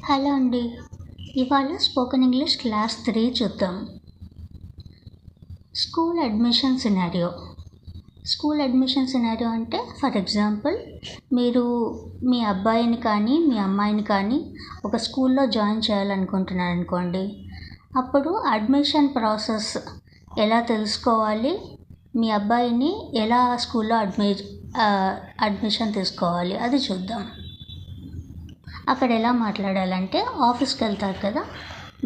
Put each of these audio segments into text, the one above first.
Hello అండి. ఇవాళ spoken English class 3 చూద్దాం. School admission scenario. School admission scenario అంటే ఫర్ ఎగ్జాంపుల్ మీరు మీ అబ్బాయిని కానీ మీ అమ్మాయిని కానీ ఒక స్కూల్లో జాయిన్ చేయాలనుకుంటున్నారు అనుకోండి. అప్పుడు అడ్మిషన్ ప్రాసెస్ ఎలా తెలుసుకోవాలి, మీ అబ్బాయిని ఎలా స్కూల్లో అడ్మిషన్ తీసుకోవాలి అది చూద్దాం. అక్కడ ఎలా మాట్లాడాలంటే ఆఫీస్కి వెళ్తారు కదా,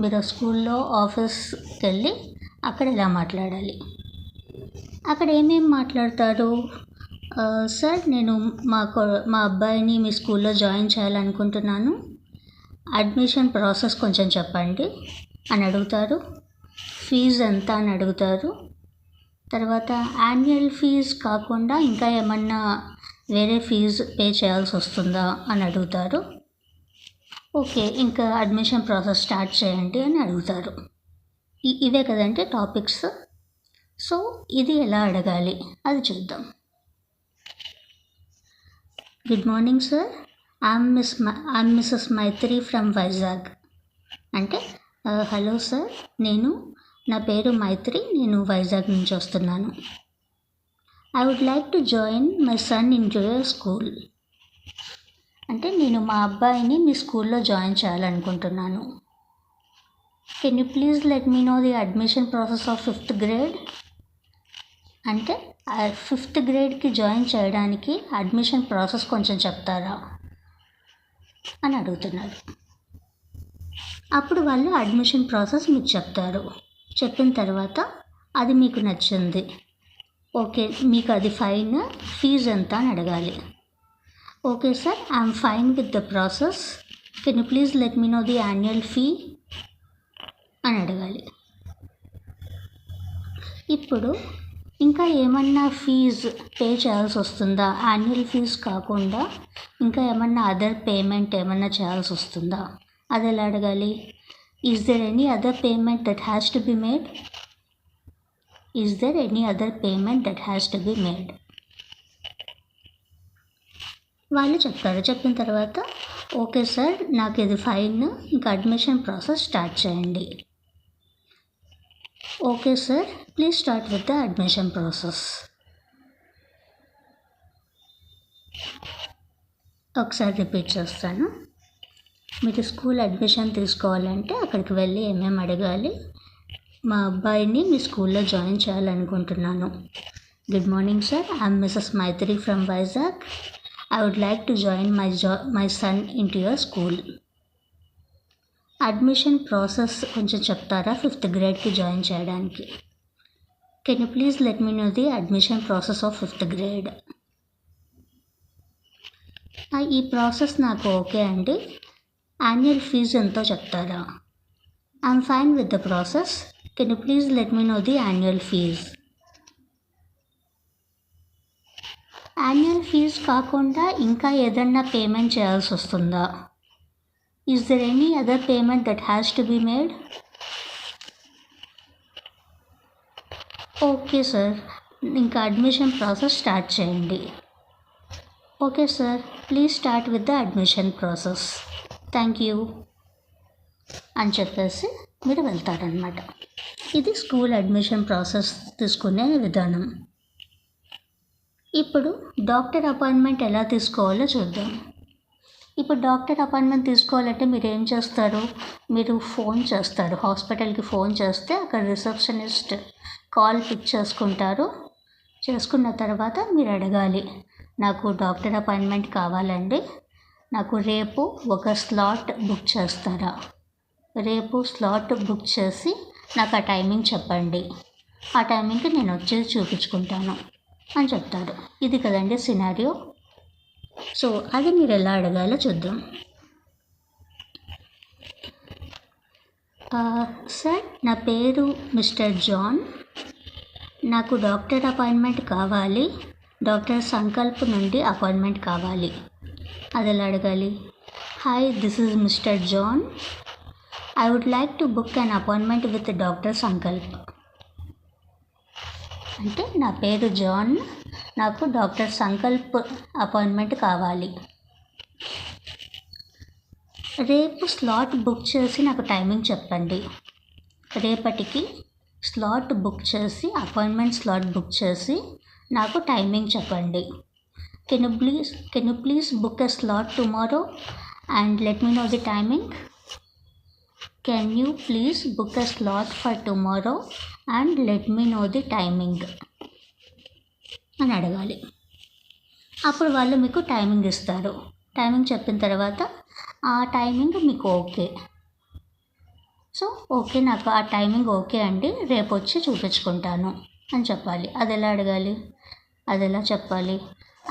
మీరు స్కూల్లో ఆఫీస్కి వెళ్ళి అక్కడ ఎలా మాట్లాడాలి, అక్కడ ఏమేమి మాట్లాడతారు. సార్, నేను మా అబ్బాయిని మీ స్కూల్లో జాయిన్ చేయాలనుకుంటున్నాను, అడ్మిషన్ ప్రాసెస్ కొంచెం చెప్పండి అని అడుగుతారు. ఫీజు ఎంత అని అడుగుతారు. తర్వాత యాన్యువల్ ఫీజ్ కాకుండా ఇంకా ఏమన్నా వేరే ఫీజు పే చేయాల్సి వస్తుందా అని అడుగుతారు. ఓకే, ఇంకా అడ్మిషన్ ప్రాసెస్ స్టార్ట్ చేయండి అని అడుగుతారు. ఇవే కదండి టాపిక్స్. సో ఇది ఎలా అడగాలి అది చూద్దాం. Good morning sir, I'm Mrs Maitri from Vizag. అంటే హలో సార్, నా పేరు మైత్రి, నేను వైజాగ్ నుంచి వస్తున్నాను. I would like to join my son in your school. అంటే నేను మా అబ్బాయిని మీ స్కూల్లో జాయిన్ చేయాలనుకుంటున్నాను. Can you please let me know the admission process of 5th grade. అంటే 5th gradeకి జాయిన్ చేయడానికి అడ్మిషన్ ప్రాసెస్ కొంచెం చెప్తారా అని అడుగుతున్నారు. అప్పుడు వాళ్ళు అడ్మిషన్ ప్రాసెస్ మీకు చెప్తారు. చెప్పిన తర్వాత అది మీకు నచ్చింది, ఓకే మీకు అది ఫైన్, ఫీజు ఎంత అని అడగాలి. Okay sir, I'm fine with the process, can you please let me know the annual fee అని అడగాలి. ఇప్పుడు ఇంకా ఏమన్నా ఫీజు పే చేయాల్సి వస్తుందా, యాన్యువల్ ఫీజు కాకుండా ఇంకా ఏమన్నా అదర్ పేమెంట్ ఏమన్నా చేయాల్సి వస్తుందా అది ఎలా అడగాలి. Is there any other payment that has to be made? Is there any other payment that has to be made? వాళ్ళు చెప్తారు. చెప్పిన తర్వాత ఓకే సార్, నాకు ఇది ఫైన్, ఇంకా అడ్మిషన్ ప్రాసెస్ స్టార్ట్ చేయండి. Okay sir, please start with the admission process. ఒకసారి repeat చేస్తాను. మీరు స్కూల్ అడ్మిషన్ తీసుకోవాలంటే అక్కడికి వెళ్ళి ఏమేమి అడగాలి. మా అబ్బాయిని మీ స్కూల్లో జాయిన్ చేయాలనుకుంటున్నాను. Good morning sir, I'm Mrs Maitri from Vizag. I would like to join my son into your school. Admission process కొంచెం చెప్తారా 5th gradeకి జాయిన్ చేయడానికి? Can you please let me know the admission process of 5th grade. ఈ process నాకు okay అండి, annual fee ఎంతో చెప్తారా? I'm fine with the process, can you please let me know the annual fees. Annual fee కాకుండా ఇంకా ఏదన్నా payment చేయాల్సి వస్తుందా? Is there any other payment that has to be made? Okay sir, ఇంకా admission process start చేయండి. Okay sir, please start with the admission process, thank you అని చెప్పేసి మీరు వెళ్తారనమాట. ఇది స్కూల్ అడ్మిషన్ ప్రాసెస్ తీసుకునే విధానం. ఇప్పుడు డాక్టర్ అపాయింట్మెంట్ ఎలా తీసుకోవాలో చూద్దాం. ఇప్పుడు డాక్టర్ అపాయింట్మెంట్ తీసుకోవాలంటే మీరు ఏం చేస్తారు, మీరు ఫోన్ చేస్తారు, హాస్పిటల్కి ఫోన్ చేస్తే అక్కడ రిసెప్షనిస్ట్ కాల్ పిక్ చేసుకుంటారు. చేసుకున్న తర్వాత మీరు అడగాలి, నాకు డాక్టర్ అపాయింట్మెంట్ కావాలండి, నాకు రేపు ఒక స్లాట్ బుక్ చేస్తారా? రేపు స్లాట్ బుక్ చేసి నాకు ఆ టైమింగ్ చెప్పండి, ఆ టైమింగ్కి నేను వచ్చేది చూపించుకుంటాను అని చెప్తాడు. ఇది కదండి సినారియో. సో అది మీరు ఎలా అడగాలో చూద్దాం. సార్, నా పేరు మిస్టర్ జాన్, నాకు డాక్టర్ అపాయింట్మెంట్ కావాలి, డాక్టర్ సంకల్ప్ నుండి అపాయింట్మెంట్ కావాలి. అది ఎలా అడగాలి. Hi, this is mister John, I would like to book an appointment with doctor Sankalp. అంటే నా పేరు జాన్, నాకు డాక్టర్ సంకల్ప్ అపాయింట్మెంట్ కావాలి. రేపు స్లాట్ బుక్ చేసి నాకు టైమింగ్ చెప్పండి. రేపటికి స్లాట్ బుక్ చేసి అపాయింట్మెంట్ స్లాట్ బుక్ చేసి నాకు టైమింగ్ చెప్పండి. Can you please book a slot tomorrow and let me know the timing. Can you please book a slot for tomorrow and let me know the timing అని అడగాలి. అప్పుడు వాళ్ళు మీకు timing ఇస్తారు. Timing చెప్పిన తర్వాత ఆ టైమింగ్ మీకు ఓకే. సో ఓకే, నాకు ఆ టైమింగ్ ఓకే అండి, రేపు వచ్చి చూపించుకుంటాను అని చెప్పాలి. అది ఎలా అడగాలి, అది ఎలా చెప్పాలి?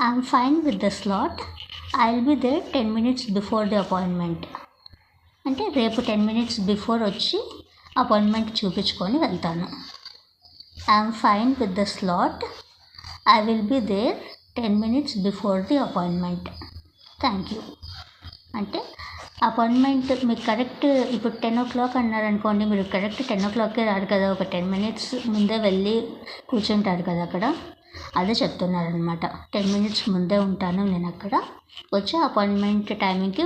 I'm fine with the slot, I will be there 10 minutes before the appointment. అంటే రేపు 10 minutes బిఫోర్ వచ్చి అపాయింట్మెంట్ చూపించుకొని వెళ్తాను. I'm fine with the slot, I will be there 10 minutes before the appointment. Thank you. అంటే appointment మీకు correct ఇప్పుడు 10 o'clock అన్నారనుకోండి, మీరు కరెక్ట్ 10 o'clockకే రారు కదా, ఒక 10 minutes ముందే వెళ్ళి కూర్చుంటారు కదా అక్కడ. అదే చెప్తున్నారనమాట. 10 minutes ముందే ఉంటాను నేను అక్కడ, వచ్చి అపాయింట్మెంట్ టైమింగ్కి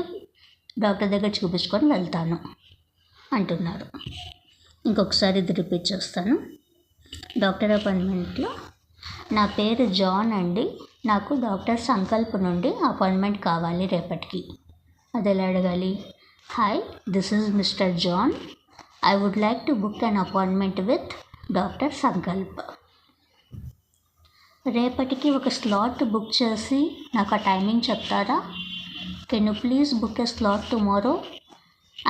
డాక్టర్ దగ్గర చూపించుకొని వెళ్తాను అంటున్నారు. ఇంకొకసారి ఇది రిపీట్ చేస్తాను. డాక్టర్ అపాయింట్మెంట్లో, నా పేరు జాన్ అండి, నాకు డాక్టర్ సంకల్ప్ నుండి అపాయింట్మెంట్ కావాలి రేపటికి. అది ఎలా అడగాలి? Hi, this is mister John, I would like to book an appointment with doctor Sankalp. రేపటికి ఒక స్లాట్ బుక్ చేసి నాకు ఆ టైమింగ్ చెప్తారా? Can you please book a slot tomorrow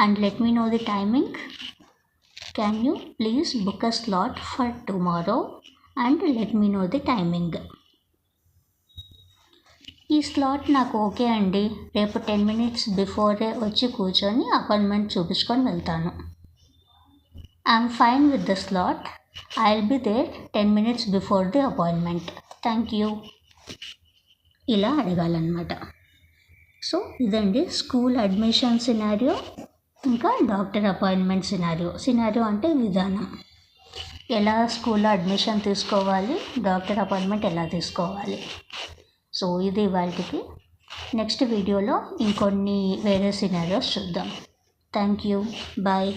and let me know the timing. Can you please book a slot for tomorrow and let me know the timing. ఈ slot నాకు okay అండి, రేపు 10 minutes before వచ్చి కూర్చొని appointment చూపించుకొని వెళ్తాను. I'm fine with the slot, I will be there 10 minutes before the appointment. Thank you. ఇలా అడగాలన్నమాట. సో ఇదండి స్కూల్ అడ్మిషన్ సినారియో, ఇంకా డాక్టర్ అపాయింట్మెంట్ సినారియో అంటే విధానం. ఎలా స్కూల్లో అడ్మిషన్ తీసుకోవాలి, డాక్టర్ అపాయింట్మెంట్ ఎలా తీసుకోవాలి. సో ఇది ఇవాళకి. నెక్స్ట్ వీడియోలో ఇంకొన్ని వేరే సినారియోస్ చూద్దాం. Thank you. బాయ్.